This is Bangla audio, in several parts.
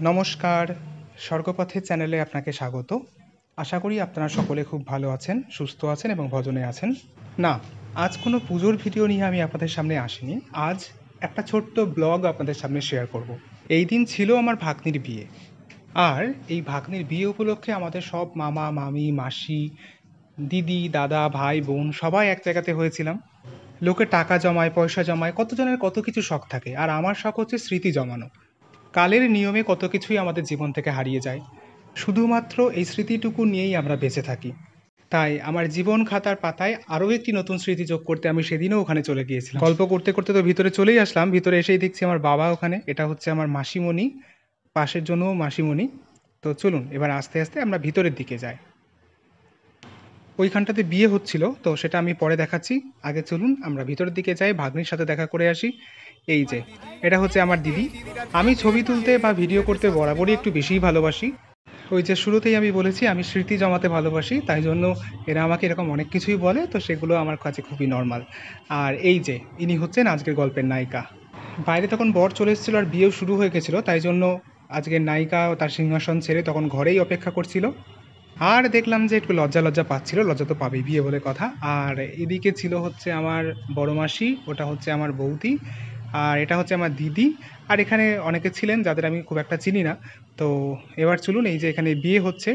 নমস্কার, স্বর্গপথের চ্যানেলে আপনাকে স্বাগত। আশা করি আপনারা সকলে খুব ভালো আছেন, সুস্থ আছেন এবং ভজনে আছেন। না, আজ কোনো পুজোর ভিডিও নিয়ে আমি আপনাদের সামনে আসিনি। আজ একটা ছোট্ট ব্লগ আপনাদের সামনে শেয়ার করব। এই দিন ছিল আমার ভাগ্নির বিয়ে। আর এই ভাগ্নির বিয়ে উপলক্ষে আমাদের সব মামা, মামি, মাসি, দিদি, দাদা, ভাই, বোন সবাই এক জায়গাতে হয়েছিলাম। লোকে টাকা জমায়, পয়সা জমায়, কতজনের কত কিছু শখ থাকে। আর আমার শখ হচ্ছে স্মৃতি জমানো। কালের নিয়মে কত কিছুই আমাদের জীবন থেকে হারিয়ে যায়, শুধুমাত্র এই স্মৃতিটুকু নিয়েই আমরা বেঁচে থাকি। তাই আমার জীবন খাতার পাতায় আরও একটি নতুন স্মৃতি যোগ করতে আমি সেদিনও ওখানে চলে গিয়েছিলাম। গল্প করতে করতে তো ভিতরে চলেই আসলাম। ভিতরে এসেই দেখছি আমার বাবা ওখানে, এটা হচ্ছে আমার মাসিমণি, পাশের জন্যও মাসিমণি। তো চলুন এবার আস্তে আস্তে আমরা ভিতরের দিকে যাই। ওইখানটাতে বিয়ে হচ্ছিল, তো সেটা আমি পরে দেখাচ্ছি। আগে চলুন আমরা ভিতরের দিকে যাই, ভাগ্নির সাথে দেখা করে আসি। এই যে, এটা হচ্ছে আমার দিদি। আমি ছবি তুলতে বা ভিডিও করতে বরাবরই একটু বেশিই ভালোবাসি। ওই যে শুরুতেই আমি বলেছি আমি স্মৃতি জমাতে ভালোবাসি, তাই জন্য এরা আমাকে এরকম অনেক কিছুই বলে, তো সেগুলো আমার কাছে খুবই নর্মাল। আর এই যে, ইনি হচ্ছেন আজকের গল্পের নায়িকা। বাইরে তখন বর চলে এসেছিল আর বিয়েও শুরু হয়ে গেছিলো, তাই জন্য আজকের নায়িকা তার সিংহাসন ছেড়ে তখন ঘরেই অপেক্ষা করছিল। আর দেখলাম যে একটু লজ্জা লজ্জা পাচ্ছিল, লজ্জা তো পাবেই, বিয়ে বলে কথা। আর এদিকে ছিল হচ্ছে আমার বড় মাসি, ওটা হচ্ছে আমার বৌদি, আর এটা হচ্ছে আমার দিদি। আর এখানে অনেকে ছিলেন যাদের আমি খুব একটা চিনি না। তো এবার চলুন, এই যে এখানে বিয়ে হচ্ছে,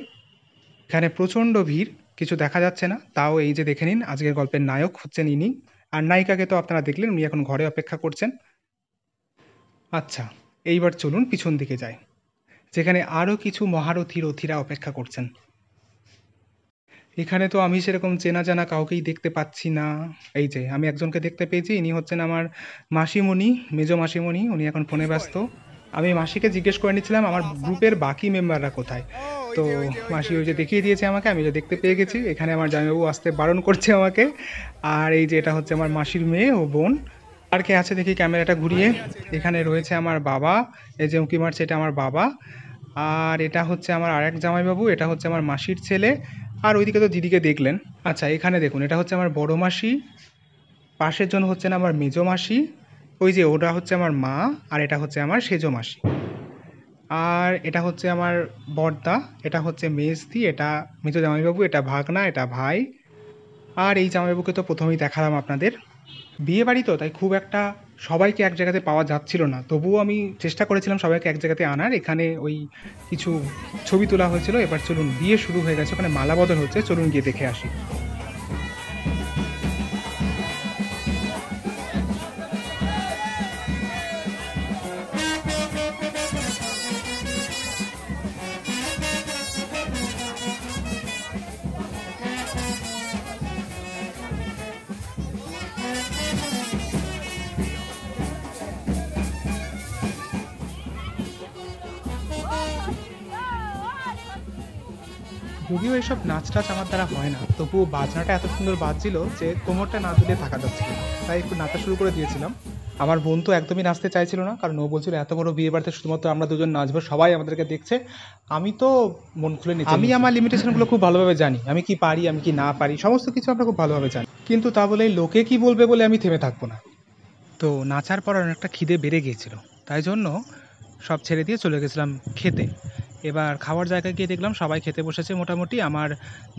এখানে প্রচণ্ড ভিড়, কিছু দেখা যাচ্ছে না, তাও এই যে দেখে নিন আজকের গল্পের নায়ক হচ্ছেন ইনি। আর নায়িকাকে তো আপনারা দেখলেন, উনি এখন ঘরে অপেক্ষা করছেন। আচ্ছা, এইবার চলুন পিছন দিকে যাই, যেখানে আরও কিছু মহারথী রথীরা অপেক্ষা করছেন। এখানে তো আমি সেরকম চেনা জানা কাউকেই দেখতে পাচ্ছি না। এই যে আমি একজনকে দেখতে পেয়েছি, ইনি হচ্ছেন আমার মাসিমণি, মেজো মাসিমণি। উনি এখন ফোনে ব্যস্ত। আমি মাসিকে জিজ্ঞেস করে নিচ্ছিলাম আমার গ্রুপের বাকি মেম্বাররা কোথায়। তো মাসি ওই যে দেখিয়ে দিয়েছে আমাকে, আমি যে দেখতে পেয়ে গেছি। এখানে আমার জামাইবাবু আসতে বারণ করছে আমাকে। আর এই যে এটা হচ্ছে আমার মাসির মেয়ে ও বোন। আর কে আছে দেখি ক্যামেরাটা ঘুরিয়ে। এখানে রয়েছে আমার বাবা, এই যে উঁকি মারছে, এটা আমার বাবা। আর এটা হচ্ছে আমার আরেক জামাইবাবু, এটা হচ্ছে আমার মাসির ছেলে। আর ওইদিকে তো দিদিকে দেখলেন। আচ্ছা, এখানে দেখুন, এটা হচ্ছে আমার বড় মাসি, পাশের জন হচ্ছেন আমার মেজো মাসি, ওই যে ওটা হচ্ছে আমার মা, আর এটা হচ্ছে আমার সেজো মাসি। আর এটা হচ্ছে আমার বড়দা, এটা হচ্ছে মেজদি, এটা মেজো জামাইবাবু, এটা ভাগনা, এটা ভাই। আর এই জামাইবাবুকে তো প্রথমেই দেখালাম আপনাদের। বিয়ে বাড়ি তো, তাই খুব একটা সবাইকে এক জায়গাতে পাওয়া যাচ্ছিল না, তবুও আমি চেষ্টা করেছিলাম সবাইকে এক জায়গাতে আনার। এখানে ওই কিছু ছবি তোলা হয়েছিল। এবার চলুন, বিয়ে শুরু হয়ে গেছে, ওখানে মালা বদল হচ্ছে, চলুন গিয়ে দেখে আসি। যদিও এইসব নাচ টাচ আমার দ্বারা হয় না, তবুও বাজনাটা এত সুন্দর বাজছিল যে কোমরটা না দিলে থাকা যাচ্ছিল না, তাই একটু নাচা শুরু করে দিয়েছিলাম। আমার বোন তো একদমই নাচতে চাইছিল না, কারণ ও বলছিল এত বড় বিয়ে বাড়িতে শুধুমাত্র আমরা দুজন নাচবো, সবাই আমাদেরকে দেখছে। আমি তো মন খুলে নিচ্ছি, আমি আমার লিমিটেশনগুলো খুব ভালোভাবে জানি, আমি কি পারি আমি কি না পারি সমস্ত কিছু আমরা খুব ভালোভাবে জানি। কিন্তু তা বলে লোকে কি বলবে বলে আমি থেমে থাকবো না। তো নাচার পর অনেকটা খিদে বেড়ে গিয়েছিল, তাই জন্য সব ছেড়ে দিয়ে চলে গেছিলাম খেতে। এবার খাওয়ার জায়গায় গিয়ে দেখলাম সবাই খেতে বসেছে মোটামুটি। আমার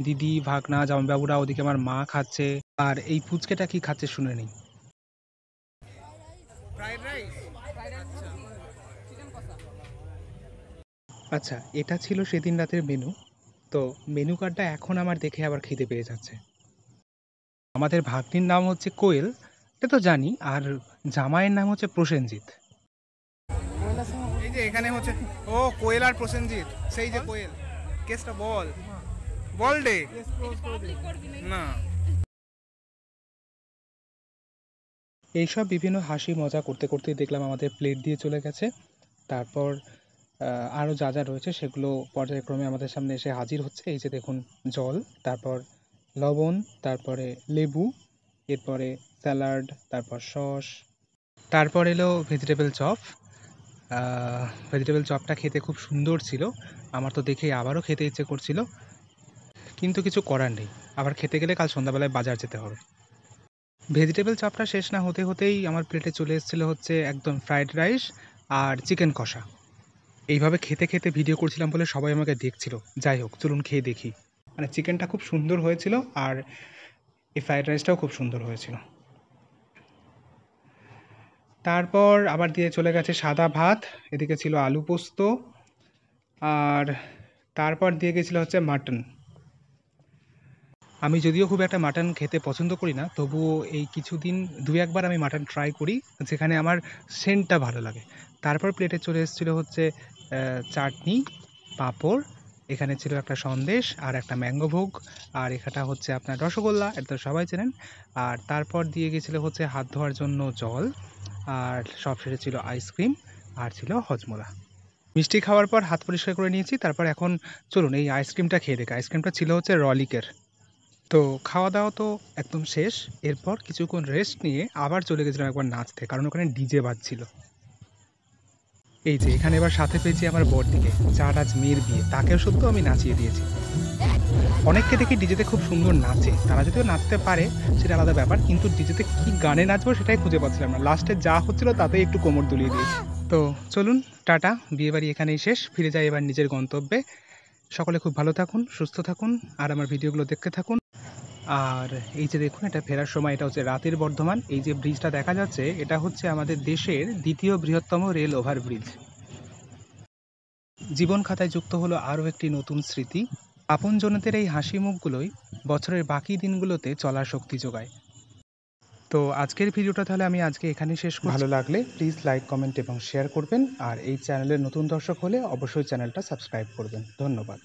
দিদি, ভাগনা, জামাইবাবুরা, ওদিকে আমার মা খাচ্ছে। আর এই পুচকেটা কি খাচ্ছে শুনে নিই। আচ্ছা, এটা ছিল সেদিন রাতের মেনু। তো মেনু কার্ডটা এখন আমার দেখে আবার খিদে পেয়ে যাচ্ছে। আমাদের ভাগ্নির নাম হচ্ছে কোয়েল, এটা তো জানি। আর জামাইয়ের নাম হচ্ছে প্রসেনজিৎ। এই যে এখানে হচ্ছে, ও কোয়েল আর প্রসেনজিৎ, সেই যে কোয়েল। কেসটা বল, বল ডে না। এইসব বিভিন্ন হাসি মজা করতে করতেই দেখলাম আমাদের প্লেট দিয়ে চলে গেছে। তারপর আরও যা যা রয়েছে সেগুলো পর্যায়ক্রমে আমাদের সামনে এসে হাজির হচ্ছে। এই যে দেখুন, জল, তারপর লবণ, তারপরে লেবু, এরপরে স্যালাড, তারপর সস, তারপর এলো ভেজিটেবল চপ। ভেজিটেবল চপটা খেতে খুব সুন্দর ছিল, আমার তো দেখেই আবারও খেতে ইচ্ছে করছিল। কিন্তু কিছু করার নেই, আবার খেতে গেলে কাল সন্ধ্যাবেলায় বাজার যেতে হবে। ভেজিটেবল চপটা শেষ না হতে হতেই আমার প্লেটে চলে এসেছিলো হচ্ছে একদম ফ্রাইড রাইস আর চিকেন কষা। এইভাবে খেতে খেতে ভিডিও করছিলাম বলে সবাই আমাকে দেখছিল। যাই হোক, চলুন খেয়ে দেখি। মানে চিকেনটা খুব সুন্দর হয়েছিল, আর এই ফ্রাইড রাইসটাও খুব সুন্দর হয়েছিল। তারপর আবার দিয়ে চলে গেছে সাদা ভাত, এদিকে ছিল আলু পোস্ত, আর তারপর দিয়ে গেছিলো হচ্ছে মাটন। আমি যদিও খুব একটা মাটন খেতে পছন্দ করি না, তবুও এই কিছুদিন দু একবার আমি মাটন ট্রাই করি, যেখানে আমার সেন্টটা ভালো লাগে। তারপর প্লেটে চলে এসেছিলো হচ্ছে চাটনি, পাঁপড়, এখানে ছিল একটা সন্দেশ আর একটা ম্যাঙ্গো ভোগ, আর এখানটা হচ্ছে আপনার রসগোল্লা, এটা তো সবাই চেনেন। আর তারপর দিয়ে গেছিলো হচ্ছে হাত ধোয়ার জন্য জল, আর সবশেষে ছিল আইসক্রিম, আর ছিল হজমোলা। মিষ্টি খাওয়ার পর হাত পরিষ্কার করে নিয়েছি, তারপর এখন চলুন এই আইসক্রিমটা খেয়ে দেখি। আইসক্রিমটা ছিল হচ্ছে রলিকের। তো খাওয়া দাওয়া তো একদম শেষ। এরপর কিছুক্ষণ রেস্ট নিয়ে আবার চলে গেছিলাম একবার নাচতে, কারণ ওখানে ডিজে বাজছিল। এই যে এখানে এবার সাথে পেয়েছি আমার বরদিকে, যার আজ মেয়ের বিয়ে, তাকেও সত্য আমি নাচিয়ে দিয়েছি। অনেককে দেখি ডিজেতে খুব সুন্দর নাচে, তারা যদিও নাচতে পারে সেটা আলাদা ব্যাপার, কিন্তু ডিজেতে কি গানে নাচবো সেটাই খুঁজে পাচ্ছিলাম না। লাস্টে যা হচ্ছিল তাতেই একটু কোমর দুলিয়ে দিয়েছি। তো চলুন, টাটা, বিয়েবাড়ি এখানেই শেষ, ফিরে যাই এবার নিজের গন্তব্যে। সকলে খুব ভালো থাকুন, সুস্থ থাকুন, আর আমার ভিডিওগুলো দেখতে থাকুন। আর এই যে দেখুন, এটা ফেরার সময়, এটা হচ্ছে রাতের বর্ধমান। এই যে ব্রিজটা দেখা যাচ্ছে, এটা হচ্ছে আমাদের দেশের দ্বিতীয় বৃহত্তম রেল ওভারব্রিজ। জীবন খাতায় যুক্ত হলো আরও একটি নতুন স্মৃতি। আপনজনদের এই হাসি মুখগুলোই বছরের বাকি দিনগুলোতে চলার শক্তি যোগায়। তো আজকের ভিডিওটা তাহলে আমি আজকে এখানেই শেষ করছি। ভালো লাগলে প্লিজ লাইক, কমেন্ট এবং শেয়ার করবেন, আর এই চ্যানেলের নতুন দর্শক হলে অবশ্যই চ্যানেলটা সাবস্ক্রাইব করবেন। ধন্যবাদ।